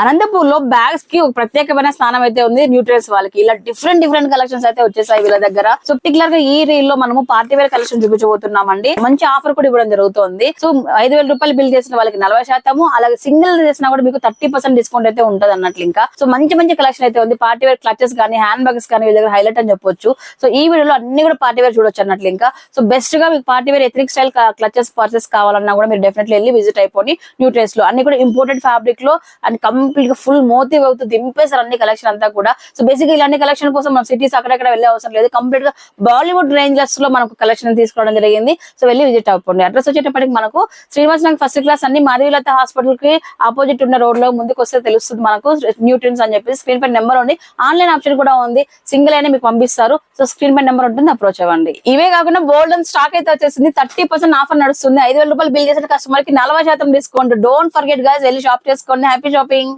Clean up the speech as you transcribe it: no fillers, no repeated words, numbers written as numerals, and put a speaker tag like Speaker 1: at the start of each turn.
Speaker 1: అనంతపూర్ లో బ్యాగ్స్ కి ఒక ప్రత్యేకమైన స్థానం అయితే ఉంది న్యూట్రియల్స్ వాళ్ళకి. ఇలా డిఫరెంట్ కలెక్షన్స్ అయితే వచ్చేసాయి వీళ్ళ దగ్గర. సో పర్టికులర్ గా ఈ రీల్ లో మనము పార్టీ వేర్ కలెక్షన్ చూపించబోతున్నామండి. మంచి ఆఫర్ కూడా ఇవ్వడం జరుగుతుంది. సో 5,000 రూపాయలు బిల్ చేసిన వాళ్ళకి 40%, అలాగే సింగిల్ చేసినా కూడా మీకు 30% డిస్కౌంట్ అయితే ఉంటది అన్నట్లు. ఇంకా సో మంచి కలెక్షన్ అయితే ఉంది. పార్టీ వేర్ క్లచెస్ కానీ హ్యాండ్ బ్యాగ్స్ కానీ వీళ్ళ దగ్గర హైలైట్ అని చెప్పొచ్చు. సో ఈ వీడియోలో అన్ని కూడా పార్టీ వేర్ చూడొచ్చు అన్నట్లు. ఇంకా సో బెస్ట్ గా మీకు party wear ethnic style clutches purchase కావాలన్నా కూడా మీరు డెఫినెట్లీ వెళ్ళి విజిట్ అయిపోయి న్యూట్రియల్స్ లో. అన్ని కూడా ఇంపోర్టెడ్ ఫ్యాబ్రిక్ లో అండ్ కంప్లీట్ గా ఫుల్ మోతీ అవుతూ దింపేసారు అన్ని కలెక్షన్ అంతా కూడా. సో బేసిక్ ఇలాంటి కలెక్షన్ కోసం మనం సిటీస్ అక్కడెక్కడ వెళ్ళే అవసరం లేదు. కంప్లీట్ గా బాలీవుడ్ రేంజెస్ లో మనకు కలెక్షన్ తీసుకోవడం జరిగింది. సో వెళ్ళి విజిట్ అయిపోండి. అడ్రస్ వచ్చేటప్పటికి మనకు శ్రీనివాస్ నగర్ ఫస్ట్ క్లాస్ అన్ని మాధవీలత హాస్పిటల్ కి ఆపోజిట్ ఉన్న రోడ్ లో ముందుకు వస్తే తెలుస్తుంది మనకు న్యూట్రియన్స్ అని చెప్పి. స్క్రీన్ పై నెంబర్ ఉంది, ఆన్లైన్ ఆప్షన్ కూడా ఉంది. సింగిల్ అయినా మీకు పంపిస్తారు. సో స్క్రీన్ పై నెంబర్ ఉంటుంది, అప్రోచ్ అవ్వండి. ఇవే కాకుండా బోల్డ్ స్టాక్ అయితే వచ్చేసింది. 30% ఆఫర్ నడుస్తుంది. 5,000 రూపాయలు బిల్ చేసిన కస్టమర్ కి 40% డిస్కౌంట్. డోంట్ ఫర్గెట్ గైస్, వెళ్ళి షాప్ చేసుకోండి. Happy shopping.